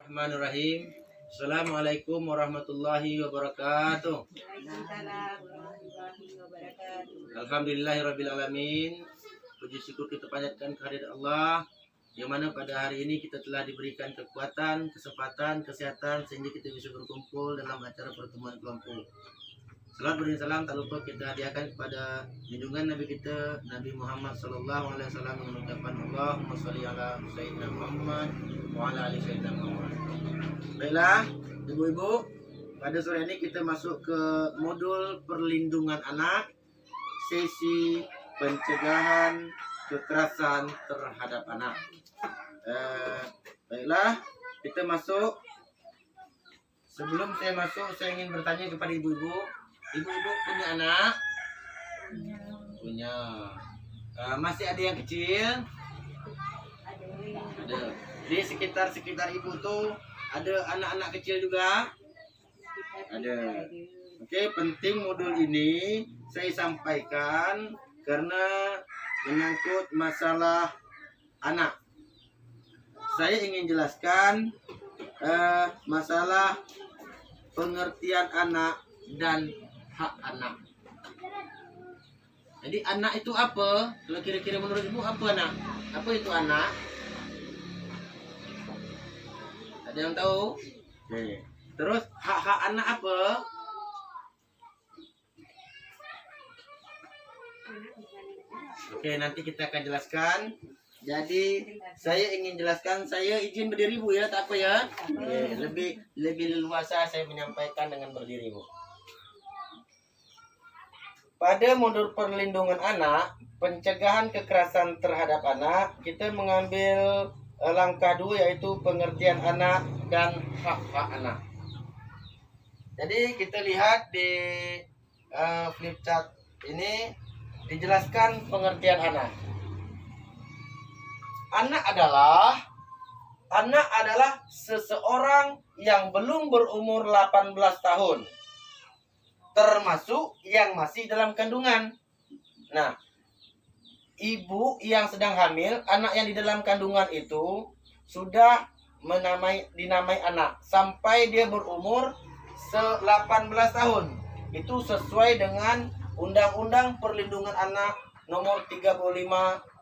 Bismillahirrahmanirrahim. Assalamualaikum warahmatullahi wabarakatuh. Alhamdulillahirabbil alamin. Puji syukur kita panjatkan kehadirat Allah, yang mana pada hari ini kita telah diberikan kekuatan, kesempatan, kesehatan sehingga kita bisa berkumpul dalam acara pertemuan kelompok. Salam beri salam tak lupa kita hadiahkan kepada junjungan Nabi kita Nabi Muhammad sallallahu alaihi wasallam dengan ucapan Allahumma shalli ala sayyidina Muhammad wa ala ali sayyidina Muhammad. Baiklah, ibu-ibu, pada sore ini kita masuk ke modul perlindungan anak, sesi pencegahan kekerasan terhadap anak. Baiklah, kita masuk. Sebelum saya masuk, saya ingin bertanya kepada ibu-ibu. Ibu-ibu punya anak? Punya. Masih ada yang kecil? Ada. Di sekitar ibu tuh ada anak-anak kecil juga? Ada. Oke, penting modul ini saya sampaikan karena menyangkut masalah anak. Saya ingin jelaskan masalah pengertian anak dan hak anak. Jadi anak itu apa? Kalau kira-kira menurut ibu apa anak? Apa itu anak? Ada yang tahu? Oke. Terus hak-hak anak apa? Oke, nanti kita akan jelaskan. Jadi saya ingin jelaskan, saya izin berdiri Bu ya, tak apa ya. Oke, lebih leluasa saya menyampaikan dengan berdiri Bu. Pada modul perlindungan anak, pencegahan kekerasan terhadap anak, kita mengambil langkah 2 yaitu pengertian anak dan hak-hak anak. Jadi kita lihat di flip chart ini dijelaskan pengertian anak. Anak adalah seseorang yang belum berumur 18 tahun. Termasuk yang masih dalam kandungan. Nah, ibu yang sedang hamil, anak yang di dalam kandungan itu sudah dinamai anak sampai dia berumur 18 tahun. Itu sesuai dengan Undang-Undang Perlindungan Anak nomor 35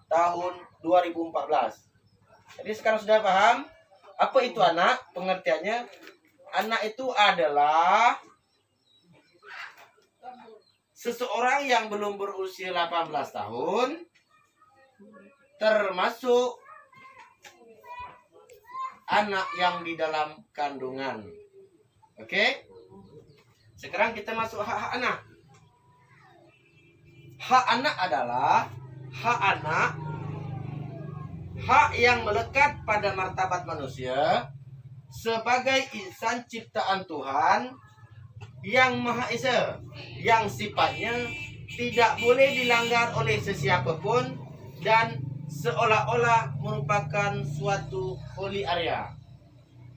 tahun 2014. Jadi sekarang sudah paham apa itu anak? Pengertiannya, anak itu adalah seseorang yang belum berusia 18 tahun, termasuk anak yang di dalam kandungan. Oke? Sekarang kita masuk hak-hak anak. Hak anak adalah hak yang melekat pada martabat manusia sebagai insan ciptaan Tuhan yang Maha Esa, yang sifatnya tidak boleh dilanggar oleh sesiapapun dan seolah-olah merupakan suatu holy area.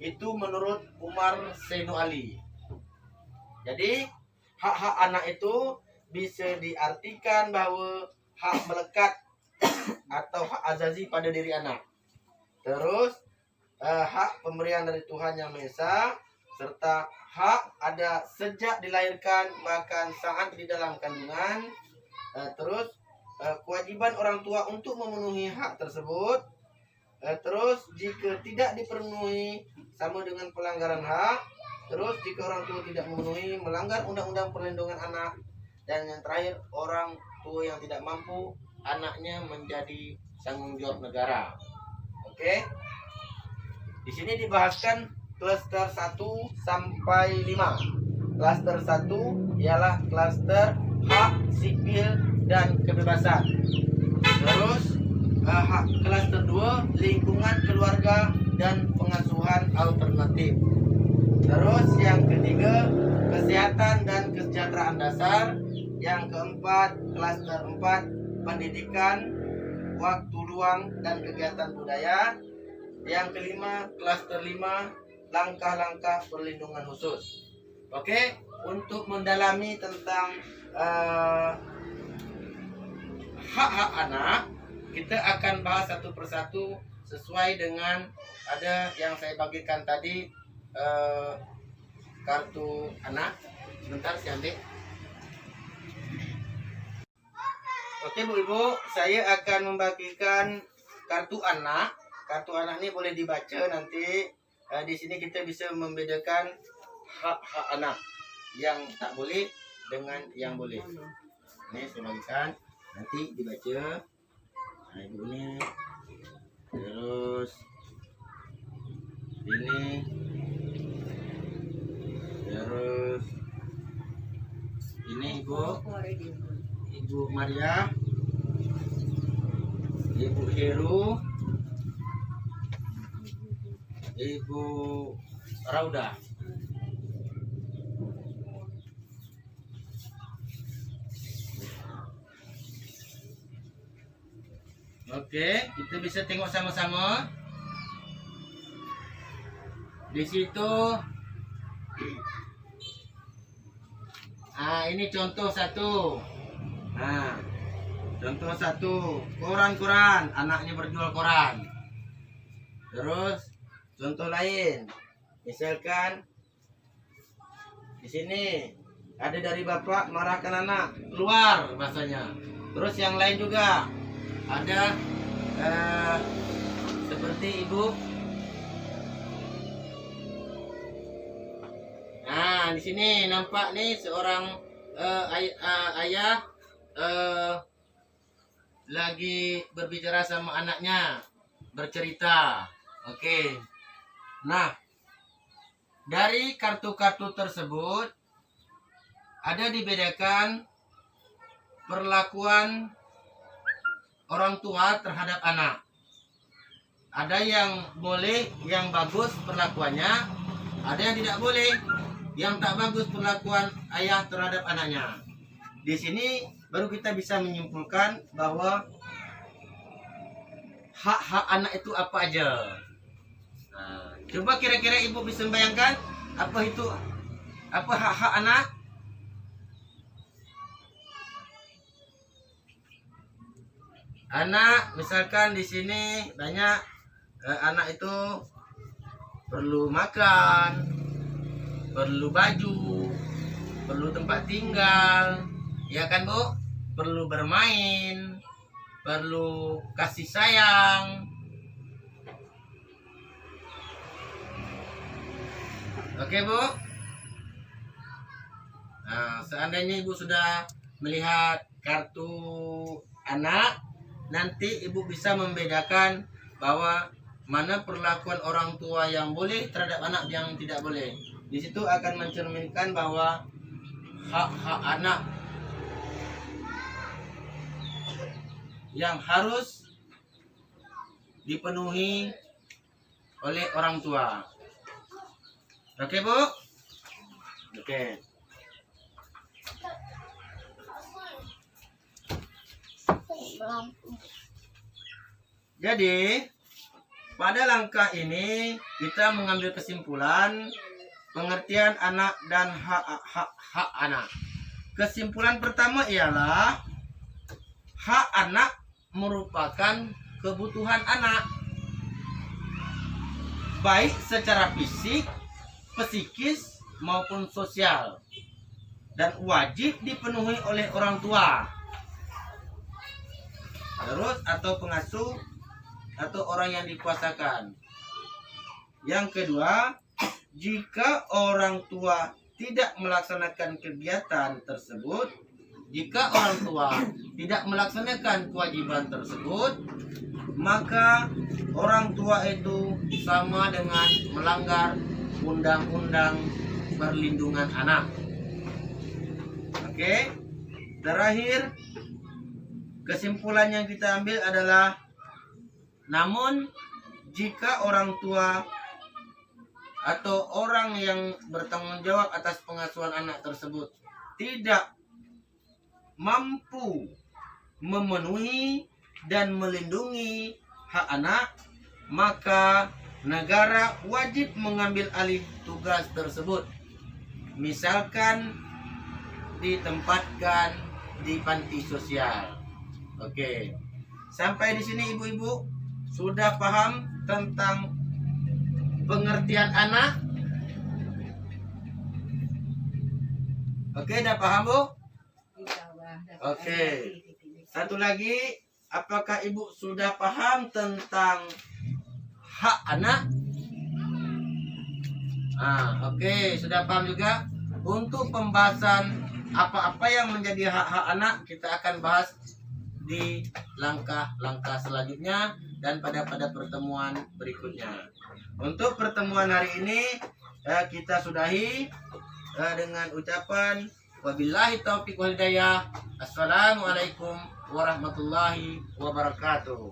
Itu menurut Umar Zainul Ali. Jadi hak-hak anak itu bisa diartikan bahwa hak melekat atau hak azazi pada diri anak. Terus hak pemberian dari Tuhan Yang Maha Esa, serta hak ada sejak dilahirkan bahkan saat di dalam kandungan. Terus kewajiban orang tua untuk memenuhi hak tersebut. Terus jika tidak dipenuhi sama dengan pelanggaran hak. Terus jika orang tua tidak memenuhi, melanggar undang-undang perlindungan anak. Dan yang terakhir, orang tua yang tidak mampu, anaknya menjadi tanggung jawab negara. Oke. Di sini dibahaskan klaster 1 sampai 5. Klaster 1 ialah klaster hak sipil dan kebebasan. Terus klaster 2 lingkungan keluarga dan pengasuhan alternatif. Terus yang ketiga kesehatan dan kesejahteraan dasar. Yang keempat klaster 4 pendidikan, waktu luang dan kegiatan budaya. Yang kelima klaster 5 langkah-langkah perlindungan khusus. Oke, untuk mendalami tentang hak-hak anak, kita akan bahas satu persatu sesuai dengan ada yang saya bagikan tadi, kartu anak. Sebentar saya ambil. Oke Bu Ibu, saya akan membagikan kartu anak. Kartu anak ini boleh dibaca nanti. Di sini kita bisa membedakan hak-hak anak yang tak boleh dengan yang boleh. Ini saya bagikan, nanti dibaca. Nah, Ibu ini, terus ini, terus ini Ibu Maria, Ibu Heru, Ibu Rauda. Oke, kita bisa tengok sama-sama. Di situ, ini contoh satu. Nah, contoh satu, koran-koran, anaknya berjual koran. Terus contoh lain, misalkan di sini ada dari bapak marahkan anak, keluar bahasanya. Terus yang lain juga ada seperti ibu. Nah, di sini nampak nih seorang ayah lagi berbicara sama anaknya, bercerita. Oke. Nah, dari kartu-kartu tersebut ada dibedakan perlakuan orang tua terhadap anak. Ada yang boleh, yang bagus perlakuannya, ada yang tidak boleh, yang tak bagus perlakuan ayah terhadap anaknya. Di sini baru kita bisa menyimpulkan bahwa hak-hak anak itu apa aja. Nah, coba kira-kira ibu bisa membayangkan apa hak-hak anak? Anak, misalkan di sini banyak anak itu perlu makan, perlu baju, perlu tempat tinggal, ya kan Bu? Perlu bermain, perlu kasih sayang. Oke Bu? Nah, seandainya Ibu sudah melihat kartu anak, nanti Ibu bisa membedakan bahwa mana perlakuan orang tua yang boleh terhadap anak yang tidak boleh. Di situ akan mencerminkan bahwa hak-hak anak yang harus dipenuhi oleh orang tua. Oke Bu? Oke. Jadi pada langkah ini kita mengambil kesimpulan pengertian anak dan hak anak. Kesimpulan pertama ialah hak anak merupakan kebutuhan anak, baik secara fisik, psikis maupun sosial, dan wajib dipenuhi oleh orang tua, terus atau pengasuh atau orang yang dikuasakan. Yang kedua, jika orang tua tidak melaksanakan kegiatan tersebut, jika orang tua tidak melaksanakan kewajiban tersebut, maka orang tua itu sama dengan melanggar undang-undang perlindungan anak. Oke, terakhir kesimpulan yang kita ambil adalah, namun jika orang tua atau orang yang bertanggung jawab atas pengasuhan anak tersebut tidak mampu memenuhi dan melindungi hak anak, maka negara wajib mengambil alih tugas tersebut. Misalkan ditempatkan di panti sosial. Oke. Sampai di sini ibu-ibu. sudah paham tentang pengertian anak? Oke, udah paham Bu? Oke. Satu lagi, apakah Ibu sudah paham tentang hak anak? Oke, sudah paham juga. Untuk pembahasan apa-apa yang menjadi hak-hak anak, kita akan bahas di langkah-langkah selanjutnya dan pada pertemuan berikutnya. Untuk pertemuan hari ini kita sudahi dengan ucapan wabillahi taufiq wal hidayah. Assalamualaikum warahmatullahi wabarakatuh.